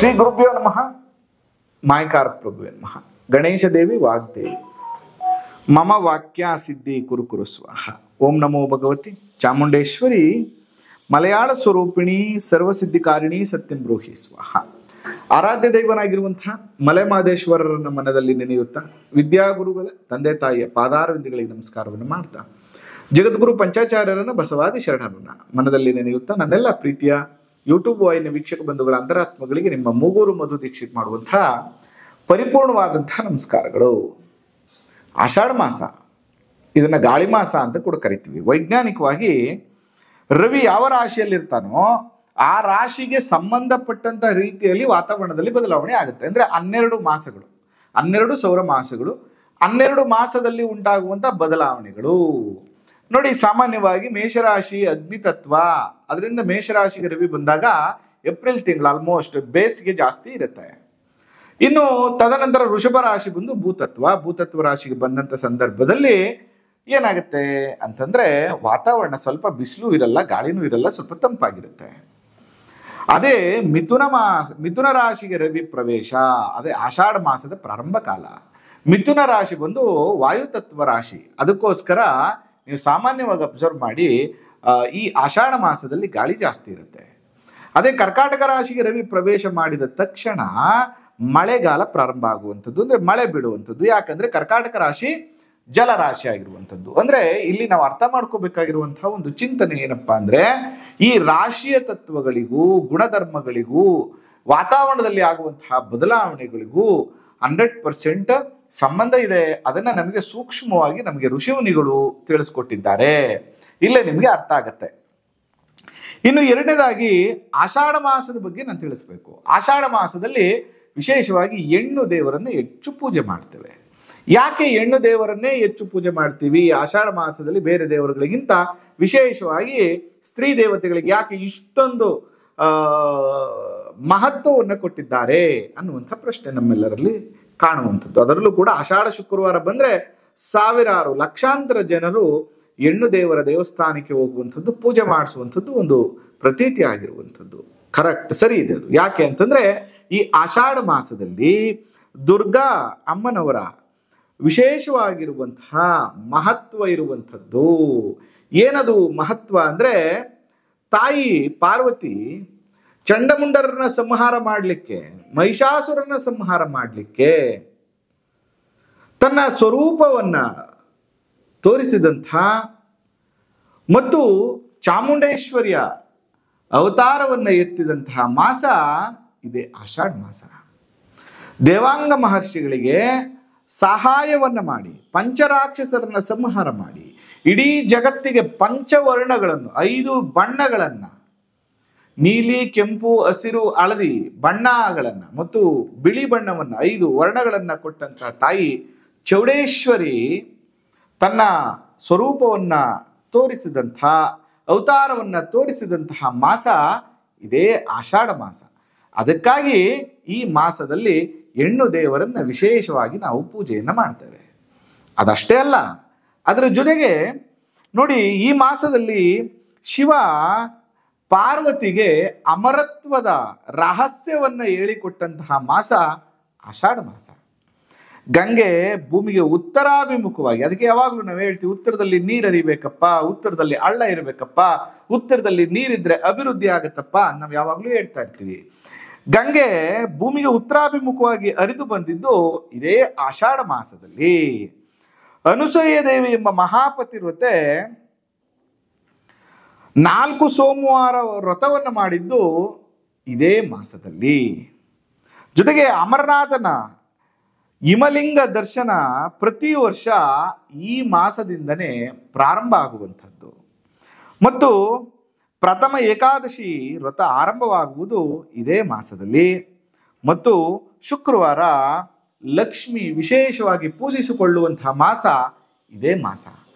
ಶ್ರೀ ಗುರುಭ್ಯೋ ನಮಃ. ಮಾಯಕಾರ ಪ್ರಭುವೇ ನಮಃ. ಗಣೇಶ ದೇವಿ ವಾಗ್ದೇವಿ. ಮಮ ವಾಕ್ಯ ಸಿದ್ಧಿ ಕುರು ಕುರು ಸ್ವಾಹ. ಓಂ ನಮೋ ಭಗವತಿ ಚಾಮುಂಡೇಶ್ವರಿ ಮಲಯಾಳ ಸ್ವರೂಪಿಣಿ ಸರ್ವಸಿದ್ಧಿಕಾರಿಣಿ ಸತ್ಯಂ ಬ್ರೂಹಿ ಸ್ವಾಹ. ಆರಾಧ್ಯ ದೈವನಾಗಿರುವಂತಹ ಮಲೆಮಹದೇಶ್ವರರನ್ನ ಮನದಲ್ಲಿ ನೆನೆಯುತ್ತಾ ವಿದ್ಯಾಗುರುಗಳ ತಂದೆ ತಾಯಿಯ ಪಾದಾರವಿಂದಗಳಿಗೆ ನಮಸ್ಕಾರವನ್ನು ಮಾಡ್ತಾ ಜಗದ್ಗುರು ಪಂಚಾಚಾರ್ಯರನ್ನ ಬಸವಾದಿ ಶರಣರನ್ನ ಮನದಲ್ಲಿ ನೆನೆಯುತ್ತಾ ನನ್ನೆಲ್ಲ ಪ್ರೀತಿಯ ಯೂಟ್ಯೂಬ್ ವಾಹಿನ ವೀಕ್ಷಕ ಬಂಧುಗಳ ಅಂತರಾತ್ಮಗಳಿಗೆ ನಿಮ್ಮ ಮೂಗೂರು ಮಧು ದೀಕ್ಷಿತ್ ಮಾಡುವಂತಹ ಪರಿಪೂರ್ಣವಾದಂತಹ ನಮಸ್ಕಾರಗಳು. ಆಷಾಢ ಮಾಸ, ಇದನ್ನ ಗಾಳಿ ಮಾಸ ಅಂತ ಕೂಡ ಕರಿತೀವಿ. ವೈಜ್ಞಾನಿಕವಾಗಿ ರವಿ ಯಾವ ರಾಶಿಯಲ್ಲಿರ್ತಾನೋ ಆ ರಾಶಿಗೆ ಸಂಬಂಧಪಟ್ಟಂತ ರೀತಿಯಲ್ಲಿ ವಾತಾವರಣದಲ್ಲಿ ಬದಲಾವಣೆ ಆಗುತ್ತೆ. ಅಂದ್ರೆ 12 ಮಾಸಗಳು, 12 ಸೌರ ಮಾಸಗಳು, 12 ಮಾಸದಲ್ಲಿ ಉಂಟಾಗುವಂತ ಬದಲಾವಣೆಗಳು. ನೋಡಿ, ಸಾಮಾನ್ಯವಾಗಿ ಮೇಷರಾಶಿ ಅಗ್ನಿತತ್ವ, ಅದರಿಂದ ಮೇಷರಾಶಿಗೆ ರವಿ ಬಂದಾಗ ಏಪ್ರಿಲ್ ತಿಂಗಳು ಆಲ್ಮೋಸ್ಟ್ ಬೇಸಿಗೆ ಜಾಸ್ತಿ ಇರುತ್ತೆ. ಇನ್ನು ತದನಂತರ ವೃಷಭ ರಾಶಿ ಬಂದು ಭೂತತ್ವ ರಾಶಿಗೆ ಬಂದಂತ ಸಂದರ್ಭದಲ್ಲಿ ಏನಾಗುತ್ತೆ ಅಂತಂದ್ರೆ ವಾತಾವರಣ ಸ್ವಲ್ಪ ಬಿಸಿಲು ಇರಲ್ಲ, ಗಾಳಿನೂ ಇರಲ್ಲ, ಸ್ವಲ್ಪ ತಂಪಾಗಿರುತ್ತೆ. ಅದೇ ಮಿಥುನ ರಾಶಿಗೆ ರವಿ ಪ್ರವೇಶ, ಅದೇ ಆಷಾಢ ಮಾಸದ ಪ್ರಾರಂಭ ಕಾಲ. ಮಿಥುನ ರಾಶಿ ಬಂದು ವಾಯುತತ್ವ ರಾಶಿ. ಅದಕ್ಕೋಸ್ಕರ ನೀವು ಸಾಮಾನ್ಯವಾಗಿ ಅಬ್ಸರ್ವ್ ಮಾಡಿ, ಈ ಆಷಾಢ ಮಾಸದಲ್ಲಿ ಗಾಳಿ ಜಾಸ್ತಿ ಇರುತ್ತೆ. ಅದೇ ಕರ್ಕಾಟಕ ರಾಶಿಗೆ ರವಿ ಪ್ರವೇಶ ಮಾಡಿದ ತಕ್ಷಣ ಮಳೆಗಾಲ ಪ್ರಾರಂಭ ಆಗುವಂಥದ್ದು, ಅಂದ್ರೆ ಮಳೆ ಬಿಡುವಂಥದ್ದು. ಯಾಕಂದ್ರೆ ಕರ್ಕಾಟಕ ರಾಶಿ ಜಲರಾಶಿ ಆಗಿರುವಂಥದ್ದು. ಅಂದ್ರೆ ಇಲ್ಲಿ ನಾವು ಅರ್ಥ ಮಾಡ್ಕೋಬೇಕಾಗಿರುವಂತಹ ಒಂದು ಚಿಂತನೆ ಏನಪ್ಪಾ ಅಂದ್ರೆ, ಈ ರಾಶಿಯ ತತ್ವಗಳಿಗೂ ಗುಣಧರ್ಮಗಳಿಗೂ ವಾತಾವರಣದಲ್ಲಿ ಆಗುವಂತಹ ಬದಲಾವಣೆಗಳಿಗೂ 100% ಸಂಬಂಧ ಇದೆ. ಅದನ್ನ ನಮಗೆ ಸೂಕ್ಷ್ಮವಾಗಿ ನಮಗೆ ಋಷಿಮುನಿಗಳು ತಿಳಿಸ್ಕೊಟ್ಟಿದ್ದಾರೆ. ಇಲ್ಲೇ ನಿಮಗೆ ಅರ್ಥ ಆಗತ್ತೆ. ಇನ್ನು ಎರಡನೇದಾಗಿ ಆಷಾಢ ಮಾಸದ ಬಗ್ಗೆ ನಾನು ತಿಳಿಸ್ಬೇಕು. ಆಷಾಢ ಮಾಸದಲ್ಲಿ ವಿಶೇಷವಾಗಿ ಹೆಣ್ಣು ದೇವರನ್ನು ಹೆಚ್ಚು ಪೂಜೆ ಮಾಡ್ತೇವೆ. ಯಾಕೆ ಹೆಣ್ಣು ದೇವರನ್ನೇ ಹೆಚ್ಚು ಪೂಜೆ ಮಾಡ್ತೀವಿ ಆಷಾಢ ಮಾಸದಲ್ಲಿ ಬೇರೆ ದೇವರುಗಳಿಗಿಂತ? ವಿಶೇಷವಾಗಿ ಸ್ತ್ರೀ ದೇವತೆಗಳಿಗೆ ಯಾಕೆ ಇಷ್ಟೊಂದು ಮಹತ್ವವನ್ನು ಕೊಟ್ಟಿದ್ದಾರೆ ಅನ್ನುವಂಥ ಪ್ರಶ್ನೆ ನಮ್ಮೆಲ್ಲರಲ್ಲಿ ಕಾಣುವಂಥದ್ದು. ಅದರಲ್ಲೂ ಕೂಡ ಆಷಾಢ ಶುಕ್ರವಾರ ಬಂದ್ರೆ ಸಾವಿರಾರು ಲಕ್ಷಾಂತರ ಜನರು ಹೆಣ್ಣು ದೇವರ ದೇವಸ್ಥಾನಕ್ಕೆ ಹೋಗುವಂಥದ್ದು, ಪೂಜೆ ಮಾಡಿಸುವಂಥದ್ದು ಒಂದು ಪ್ರತೀತಿ ಆಗಿರುವಂಥದ್ದು. ಕರೆಕ್ಟ್, ಸರಿ ಇದೆ ಅದು. ಯಾಕೆ ಅಂತಂದ್ರೆ ಈ ಆಷಾಢ ಮಾಸದಲ್ಲಿ ದುರ್ಗಾ ಅಮ್ಮನವರ ವಿಶೇಷವಾಗಿರುವಂತಹ ಮಹತ್ವ ಇರುವಂಥದ್ದು. ಏನದು ಮಹತ್ವ ಅಂದ್ರೆ, ತಾಯಿ ಪಾರ್ವತಿ ಚಂಡಮುಂಡರನ್ನ ಸಂಹಾರ ಮಾಡಲಿಕ್ಕೆ, ಮಹಿಷಾಸುರನ ಸಂಹಾರ ಮಾಡಲಿಕ್ಕೆ ತನ್ನ ಸ್ವರೂಪವನ್ನ ತೋರಿಸಿದಂಥ ಮತ್ತು ಚಾಮುಂಡೇಶ್ವರಿಯ ಅವತಾರವನ್ನ ಎತ್ತಿದಂತಹ ಮಾಸ ಇದೇ ಆಷಾಢ ಮಾಸ. ದೇವಾಂಗ ಮಹರ್ಷಿಗಳಿಗೆ ಸಹಾಯವನ್ನ ಮಾಡಿ ಪಂಚರಾಕ್ಷಸರನ್ನ ಸಂಹಾರ ಮಾಡಿ ಇಡೀ ಜಗತ್ತಿಗೆ ಪಂಚವರ್ಣಗಳನ್ನು, 5 ಬಣ್ಣಗಳನ್ನ, ನೀಲಿ, ಕೆಂಪು, ಹಸಿರು, ಹಳದಿ ಬಣ್ಣಗಳನ್ನ ಮತ್ತು ಬಿಳಿ ಬಣ್ಣವನ್ನ 5 ವರ್ಣಗಳನ್ನ ಕೊಟ್ಟಂತಹ ತಾಯಿ ಚೌಡೇಶ್ವರಿ ತನ್ನ ಸ್ವರೂಪವನ್ನ ತೋರಿಸಿದಂಥ, ಅವತಾರವನ್ನ ತೋರಿಸಿದಂತಹ ಮಾಸ ಇದೇ ಆಷಾಢ ಮಾಸ. ಅದಕ್ಕಾಗಿ ಈ ಮಾಸದಲ್ಲಿ ಹೆಣ್ಣು ದೇವರನ್ನ ವಿಶೇಷವಾಗಿ ನಾವು ಪೂಜೆಯನ್ನ ಮಾಡ್ತೇವೆ. ಅದಷ್ಟೇ ಅಲ್ಲ, ಅದರ ಜೊತೆಗೆ ನೋಡಿ, ಈ ಮಾಸದಲ್ಲಿ ಶಿವ ಪಾರ್ವತಿಗೆ ಅಮರತ್ವದ ರಹಸ್ಯವನ್ನ ಹೇಳಿಕೊಟ್ಟಂತಹ ಮಾಸ ಆಷಾಢ ಮಾಸ. ಗಂಗೆ ಭೂಮಿಗೆ ಉತ್ತರಾಭಿಮುಖವಾಗಿ, ಅದಕ್ಕೆ ಯಾವಾಗಲೂ ನಾವು ಹೇಳ್ತೀವಿ ಉತ್ತರದಲ್ಲಿ ನೀರು ಹರಿಬೇಕಪ್ಪ, ಉತ್ತರದಲ್ಲಿ ಹಳ್ಳ ಇರಬೇಕಪ್ಪ, ಉತ್ತರದಲ್ಲಿ ನೀರಿದ್ರೆ ಅಭಿವೃದ್ಧಿ ಆಗತ್ತಪ್ಪ, ನಾವು ಯಾವಾಗಲೂ ಹೇಳ್ತಾ ಇರ್ತೀವಿ. ಗಂಗೆ ಭೂಮಿಗೆ ಉತ್ತರಾಭಿಮುಖವಾಗಿ ಹರಿದು ಬಂದಿದ್ದು ಇದೇ ಆಷಾಢ ಮಾಸದಲ್ಲಿ. ಅನುಸೂಯ ದೇವಿ ಎಂಬ ಮಹಾಪತಿವ್ರತೆ 4 ಸೋಮವಾರ ವ್ರತವನ್ನು ಮಾಡಿದ್ದು ಇದೇ ಮಾಸದಲ್ಲಿ. ಜೊತೆಗೆ ಅಮರನಾಥನ ಹಿಮಲಿಂಗ ದರ್ಶನ ಪ್ರತಿ ವರ್ಷ ಈ ಮಾಸದಿಂದನೇ ಪ್ರಾರಂಭ ಆಗುವಂಥದ್ದು ಮತ್ತು ಪ್ರಥಮ ಏಕಾದಶಿ ವ್ರತ ಆರಂಭವಾಗುವುದು ಇದೇ ಮಾಸದಲ್ಲಿ ಮತ್ತು ಶುಕ್ರವಾರ ಲಕ್ಷ್ಮಿ ವಿಶೇಷವಾಗಿ ಪೂಜಿಸಿಕೊಳ್ಳುವಂತಹ ಮಾಸ ಇದೇ ಮಾಸ.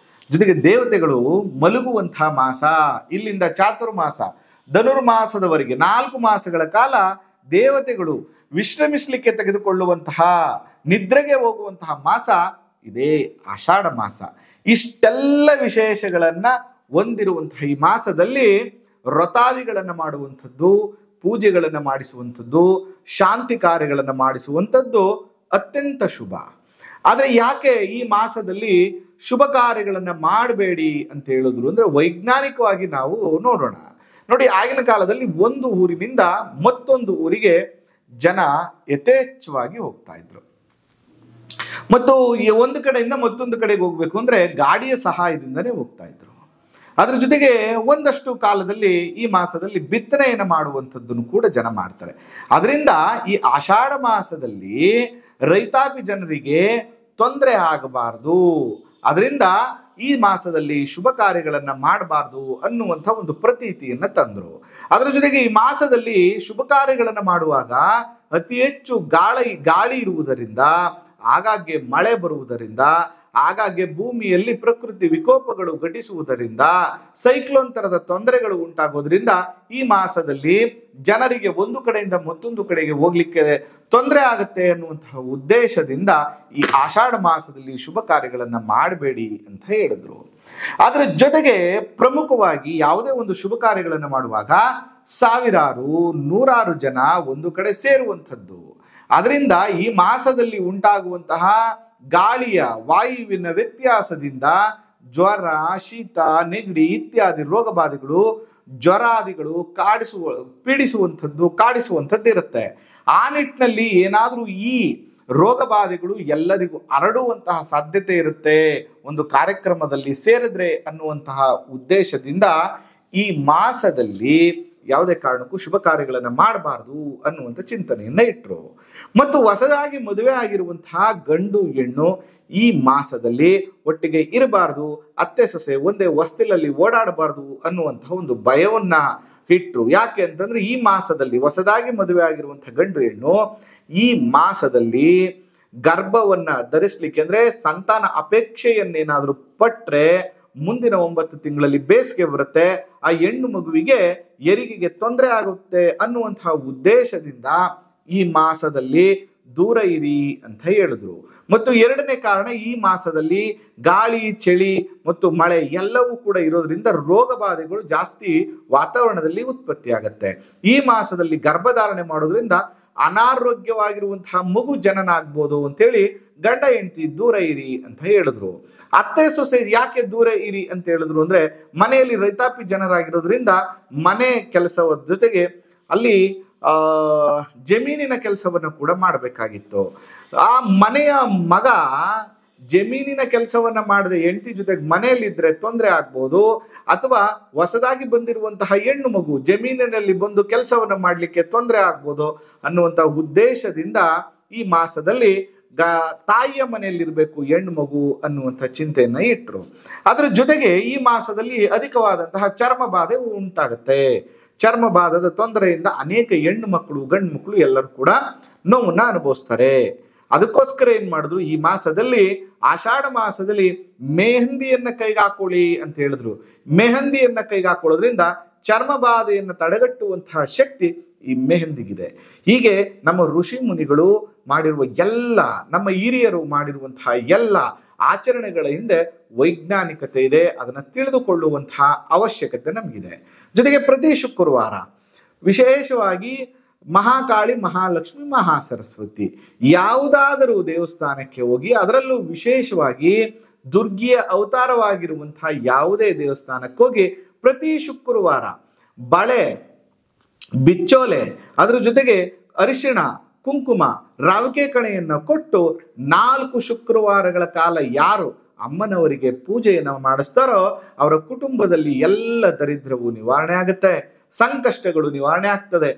ಜೊತೆಗೆ ದೇವತೆಗಳು ಮಲಗುವಂತಹ ಮಾಸ. ಇಲ್ಲಿಂದ ಚಾತುರ್ಮಾಸ, ಧನುರ್ಮಾಸದವರೆಗೆ 4 ಮಾಸಗಳ ಕಾಲ ದೇವತೆಗಳು ವಿಶ್ರಮಿಸಲಿಕ್ಕೆ ತೆಗೆದುಕೊಳ್ಳುವಂತಹ, ನಿದ್ರೆಗೆ ಹೋಗುವಂತಹ ಮಾಸ ಇದೇ ಆಷಾಢ ಮಾಸ. ಇಷ್ಟೆಲ್ಲ ವಿಶೇಷಗಳನ್ನ ಹೊಂದಿರುವಂತಹ ಈ ಮಾಸದಲ್ಲಿ ವ್ರತಾದಿಗಳನ್ನು ಮಾಡುವಂಥದ್ದು, ಪೂಜೆಗಳನ್ನು ಮಾಡಿಸುವಂಥದ್ದು, ಶಾಂತಿ ಕಾರ್ಯಗಳನ್ನು ಮಾಡಿಸುವಂಥದ್ದು ಅತ್ಯಂತ ಶುಭ. ಆದರೆ ಯಾಕೆ ಈ ಮಾಸದಲ್ಲಿ ಶುಭ ಕಾರ್ಯಗಳನ್ನು ಮಾಡಬೇಡಿ ಅಂತ ಹೇಳಿದ್ರು ಅಂದ್ರೆ ವೈಜ್ಞಾನಿಕವಾಗಿ ನಾವು ನೋಡೋಣ. ನೋಡಿ, ಆಗಿನ ಕಾಲದಲ್ಲಿ ಒಂದು ಊರಿನಿಂದ ಮತ್ತೊಂದು ಊರಿಗೆ ಜನ ಯಥೇಚ್ಛವಾಗಿ ಹೋಗ್ತಾ ಇದ್ರು. ಮತ್ತು ಒಂದು ಕಡೆಯಿಂದ ಮತ್ತೊಂದು ಕಡೆಗೆ ಹೋಗ್ಬೇಕು ಅಂದ್ರೆ ಗಾಡಿಯ ಸಹಾಯದಿಂದನೇ ಹೋಗ್ತಾ ಇದ್ರು. ಅದ್ರ ಜೊತೆಗೆ ಒಂದಷ್ಟು ಕಾಲದಲ್ಲಿ ಈ ಮಾಸದಲ್ಲಿ ಬಿತ್ತನೆಯನ್ನು ಮಾಡುವಂಥದ್ದನ್ನು ಕೂಡ ಜನ ಮಾಡ್ತಾರೆ. ಅದರಿಂದ ಈ ಆಷಾಢ ಮಾಸದಲ್ಲಿ ರೈತಾಪಿ ಜನರಿಗೆ ತೊಂದರೆ ಆಗಬಾರ್ದು, ಅದರಿಂದ ಈ ಮಾಸದಲ್ಲಿ ಶುಭ ಕಾರ್ಯಗಳನ್ನ ಮಾಡಬಾರ್ದು ಅನ್ನುವಂಥ ಒಂದು ಪ್ರತೀತಿಯನ್ನ ತಂದ್ರು. ಅದರ ಜೊತೆಗೆ ಈ ಮಾಸದಲ್ಲಿ ಶುಭ ಕಾರ್ಯಗಳನ್ನ ಮಾಡುವಾಗ ಅತಿ ಹೆಚ್ಚು ಗಾಳಿ ಇರುವುದರಿಂದ, ಆಗಾಗ್ಗೆ ಮಳೆ ಬರುವುದರಿಂದ, ಆಗಾಗ್ಗೆ ಭೂಮಿಯಲ್ಲಿ ಪ್ರಕೃತಿ ವಿಕೋಪಗಳು ಘಟಿಸುವುದರಿಂದ, ಸೈಕ್ಲೋನ್ ತರದ ತೊಂದರೆಗಳು ಉಂಟಾಗೋದ್ರಿಂದ ಈ ಮಾಸದಲ್ಲಿ ಜನರಿಗೆ ಒಂದು ಕಡೆಯಿಂದ ಮತ್ತೊಂದು ಕಡೆಗೆ ಹೋಗ್ಲಿಕ್ಕೆ ತೊಂದರೆ ಆಗುತ್ತೆ ಅನ್ನುವಂತಹ ಉದ್ದೇಶದಿಂದ ಈ ಆಷಾಢ ಮಾಸದಲ್ಲಿ ಶುಭ ಕಾರ್ಯಗಳನ್ನ ಮಾಡಬೇಡಿ ಅಂತ ಹೇಳಿದ್ರು. ಅದರ ಜೊತೆಗೆ ಪ್ರಮುಖವಾಗಿ ಯಾವುದೇ ಒಂದು ಶುಭ ಕಾರ್ಯಗಳನ್ನು ಮಾಡುವಾಗ ಸಾವಿರಾರು ನೂರಾರು ಜನ ಒಂದು ಕಡೆ ಸೇರುವಂಥದ್ದು. ಅದರಿಂದ ಈ ಮಾಸದಲ್ಲಿ ಉಂಟಾಗುವಂತಹ ಗಾಳಿಯ ವಾಯುವಿನ ವ್ಯತ್ಯಾಸದಿಂದ ಜ್ವರ, ಶೀತ, ನೆಗಡಿ ಇತ್ಯಾದಿ ರೋಗ ಬಾಧೆಗಳು, ಜ್ವರಾದಿಗಳು ಕಾಡಿಸುವಂಥದ್ದು ಇರುತ್ತೆ. ಆ ನಿಟ್ಟಿನಲ್ಲಿ ಏನಾದರೂ ಈ ರೋಗ ಬಾಧೆಗಳು ಎಲ್ಲರಿಗೂ ಹರಡುವಂತಹ ಸಾಧ್ಯತೆ ಇರುತ್ತೆ ಒಂದು ಕಾರ್ಯಕ್ರಮದಲ್ಲಿ ಸೇರಿದ್ರೆ ಅನ್ನುವಂತಹ ಉದ್ದೇಶದಿಂದ ಈ ಮಾಸದಲ್ಲಿ ಯಾವುದೇ ಕಾರಣಕ್ಕೂ ಶುಭ ಕಾರ್ಯಗಳನ್ನು ಮಾಡಬಾರ್ದು ಅನ್ನುವಂಥ ಚಿಂತನೆಯನ್ನ ಇಟ್ಟರು. ಮತ್ತು ಹೊಸದಾಗಿ ಮದುವೆ ಆಗಿರುವಂತಹ ಗಂಡು ಹೆಣ್ಣು ಈ ಮಾಸದಲ್ಲಿ ಒಟ್ಟಿಗೆ ಇರಬಾರ್ದು, ಅತ್ತೆ ಸೊಸೆ ಒಂದೇ ಹೊಸ್ತಿಲಲ್ಲಿ ಓಡಾಡಬಾರ್ದು ಅನ್ನುವಂತಹ ಒಂದು ಭಯವನ್ನ ಇಟ್ರು. ಯಾಕೆ ಅಂತಂದ್ರೆ ಈ ಮಾಸದಲ್ಲಿ ಹೊಸದಾಗಿ ಮದುವೆ ಆಗಿರುವಂತಹ ಗಂಡು ಹೆಣ್ಣು ಈ ಮಾಸದಲ್ಲಿ ಗರ್ಭವನ್ನ ಧರಿಸ್ಲಿಕ್ಕೆ ಅಂದ್ರೆ ಸಂತಾನ ಅಪೇಕ್ಷೆಯನ್ನೇನಾದ್ರೂ ಪಟ್ರೆ ಮುಂದಿನ 9 ತಿಂಗಳಲ್ಲಿ ಬೇಸಿಗೆ ಬರುತ್ತೆ, ಆ ಹೆಣ್ಣು ಮಗುವಿಗೆ ಹೆರಿಗೆಗೆ ತೊಂದರೆ ಆಗುತ್ತೆ ಅನ್ನುವಂತಹ ಉದ್ದೇಶದಿಂದ ಈ ಮಾಸದಲ್ಲಿ ದೂರ ಇರಿ ಅಂತ ಹೇಳಿದ್ರು. ಮತ್ತು ಎರಡನೇ ಕಾರಣ, ಈ ಮಾಸದಲ್ಲಿ ಗಾಳಿ, ಚಳಿ ಮತ್ತು ಮಳೆ ಎಲ್ಲವೂ ಕೂಡ ಇರೋದ್ರಿಂದ ರೋಗ ಬಾಧೆಗಳು ಜಾಸ್ತಿ ವಾತಾವರಣದಲ್ಲಿ ಉತ್ಪತ್ತಿ ಆಗತ್ತೆ. ಈ ಮಾಸದಲ್ಲಿ ಗರ್ಭಧಾರಣೆ ಮಾಡೋದ್ರಿಂದ ಅನಾರೋಗ್ಯವಾಗಿರುವಂತಹ ಮಗು ಜನನ ಆಗ್ಬೋದು ಅಂತೇಳಿ ಗಂಡ ಹೆಂಡತಿ ದೂರ ಇರಿ ಅಂತ ಹೇಳಿದ್ರು. ಅತ್ತೆ ಸೊಸೆ ಯಾಕೆ ದೂರ ಇರಿ ಅಂತ ಹೇಳಿದ್ರು ಅಂದ್ರೆ ಮನೆಯಲ್ಲಿ ರೈತಾಪಿ ಜನರಾಗಿರೋದ್ರಿಂದ ಮನೆ ಕೆಲಸದ ಜೊತೆಗೆ ಅಲ್ಲಿ ಜಮೀನಿನ ಕೆಲಸವನ್ನು ಕೂಡ ಮಾಡಬೇಕಾಗಿತ್ತು. ಆ ಮನೆಯ ಮಗ ಜಮೀನಿನ ಕೆಲಸವನ್ನ ಮಾಡದೆ ಹೆಂಡತಿ ಜೊತೆಗೆ ಮನೆಯಲ್ಲಿದ್ರೆ ತೊಂದರೆ ಆಗ್ಬೋದು, ಅಥವಾ ಹೊಸದಾಗಿ ಬಂದಿರುವಂತಹ ಹೆಣ್ಣು ಮಗು ಜಮೀನಿನಲ್ಲಿ ಬಂದು ಕೆಲಸವನ್ನ ಮಾಡ್ಲಿಕ್ಕೆ ತೊಂದರೆ ಆಗ್ಬೋದು ಅನ್ನುವಂತಹ ಉದ್ದೇಶದಿಂದ ಈ ಮಾಸದಲ್ಲಿ ತಾಯಿಯ ಮನೆಯಲ್ಲಿರ್ಬೇಕು ಹೆಣ್ಣು ಮಗು ಅನ್ನುವಂಥ ಚಿಂತೆಯನ್ನ ಇಟ್ರು. ಅದರ ಜೊತೆಗೆ ಈ ಮಾಸದಲ್ಲಿ ಅಧಿಕವಾದಂತಹ ಚರ್ಮ ಬಾಧೆ ಉಂಟಾಗುತ್ತೆ. ಚರ್ಮ ಬಾಧದ ತೊಂದರೆಯಿಂದ ಅನೇಕ ಹೆಣ್ಣು ಮಕ್ಕಳು, ಗಂಡು ಮಕ್ಕಳು ಎಲ್ಲರೂ ಕೂಡ ನೋವನ್ನ ಅನುಭವಿಸ್ತಾರೆ. ಅದಕ್ಕೋಸ್ಕರ ಏನ್ ಮಾಡಿದ್ರು, ಈ ಮಾಸದಲ್ಲಿ ಆಷಾಢ ಮಾಸದಲ್ಲಿ ಮೆಹಂದಿಯನ್ನ ಕೈಗೆ ಹಾಕೊಳ್ಳಿ ಅಂತ ಹೇಳಿದ್ರು. ಮೆಹಂದಿಯನ್ನ ಕೈಗೆ ಹಾಕೊಳ್ಳೋದ್ರಿಂದ ಚರ್ಮ ಬಾಧೆಯನ್ನು ತಡೆಗಟ್ಟುವಂತಹ ಶಕ್ತಿ ಈ ಮೆಹಂದಿಗಿದೆ. ಹೀಗೆ ನಮ್ಮ ಋಷಿ ಮುನಿಗಳು ಮಾಡಿರುವ ಎಲ್ಲ, ನಮ್ಮ ಹಿರಿಯರು ಮಾಡಿರುವಂತಹ ಎಲ್ಲ ಆಚರಣೆಗಳ ಹಿಂದೆ ವೈಜ್ಞಾನಿಕತೆ ಇದೆ. ಅದನ್ನ ತಿಳಿದುಕೊಳ್ಳುವಂತಹ ಅವಶ್ಯಕತೆ ನಮಗಿದೆ. ಜೊತೆಗೆ ಪ್ರತಿ ಶುಕ್ರವಾರ ವಿಶೇಷವಾಗಿ ಮಹಾಕಾಳಿ, ಮಹಾಲಕ್ಷ್ಮಿ, ಮಹಾಸರಸ್ವತಿ ಯಾವುದಾದರೂ ದೇವಸ್ಥಾನಕ್ಕೆ ಹೋಗಿ, ಅದರಲ್ಲೂ ವಿಶೇಷವಾಗಿ ದುರ್ಗಿಯ ಅವತಾರವಾಗಿರುವಂತಹ ಯಾವುದೇ ದೇವಸ್ಥಾನಕ್ಕೆ ಹೋಗಿ ಪ್ರತಿ ಶುಕ್ರವಾರ ಬಳೆ, ಬಿಚ್ಚೋಲೆ, ಅದರ ಜೊತೆಗೆ ಅರಿಶಿಣ, ಕುಂಕುಮ, ರಾವಿಕೆ ಕಣೆಯನ್ನ ಕೊಟ್ಟು 4 ಶುಕ್ರವಾರಗಳ ಕಾಲ ಯಾರು ಅಮ್ಮನವರಿಗೆ ಪೂಜೆಯನ್ನು ಮಾಡಿಸ್ತಾರೋ ಅವರ ಕುಟುಂಬದಲ್ಲಿ ಎಲ್ಲ ದರಿದ್ರವು ನಿವಾರಣೆ ಆಗುತ್ತೆ, ಸಂಕಷ್ಟಗಳು ನಿವಾರಣೆ ಆಗ್ತದೆ,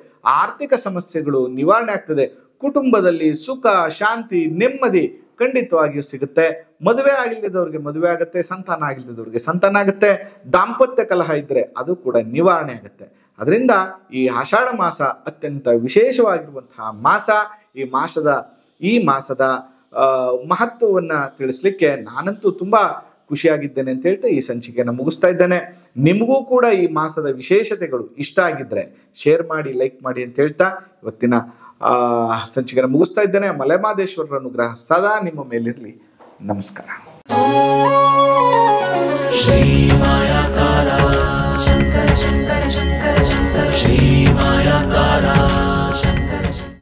ಆರ್ಥಿಕ ಸಮಸ್ಯೆಗಳು ನಿವಾರಣೆ ಆಗ್ತದೆ, ಕುಟುಂಬದಲ್ಲಿ ಸುಖ, ಶಾಂತಿ, ನೆಮ್ಮದಿ ಖಂಡಿತವಾಗಿಯೂ ಸಿಗುತ್ತೆ. ಮದುವೆ ಆಗಿಲ್ಲದವ್ರಿಗೆ ಮದುವೆ ಆಗುತ್ತೆ, ಸಂತಾನ ಆಗಿಲ್ಲದವ್ರಿಗೆ ಸಂತಾನ ಆಗುತ್ತೆ, ದಾಂಪತ್ಯ ಕಲಹ ಇದ್ರೆ ಅದು ಕೂಡ ನಿವಾರಣೆ ಆಗುತ್ತೆ. ಅದರಿಂದ ಈ ಆಷಾಢ ಮಾಸ ಅತ್ಯಂತ ವಿಶೇಷವಾಗಿರುವಂತಹ ಮಾಸ. ಈ ಮಾಸದ ಮಹತ್ವವನ್ನ ತಿಳಿಸ್ಲಿಕ್ಕೆ ನಾನಂತೂ ತುಂಬಾ ಖುಷಿಯಾಗಿದ್ದೇನೆ ಅಂತ ಹೇಳ್ತಾ ಈ ಸಂಚಿಕೆಯನ್ನು ಮುಗಿಸ್ತಾ ಇದ್ದೇನೆ. ನಿಮಗೂ ಕೂಡ ಈ ಮಾಸದ ವಿಶೇಷತೆಗಳು ಇಷ್ಟ ಆಗಿದ್ರೆ ಶೇರ್ ಮಾಡಿ, ಲೈಕ್ ಮಾಡಿ ಅಂತ ಹೇಳ್ತಾ ಇವತ್ತಿನ ಸಂಚಿಕೆಯನ್ನು ಮುಗಿಸ್ತಾ ಇದ್ದೇನೆ. ಮಲೆಮಹದೇಶ್ವರರ ಅನುಗ್ರಹ ಸದಾ ನಿಮ್ಮ ಮೇಲಿರಲಿ. ನಮಸ್ಕಾರ.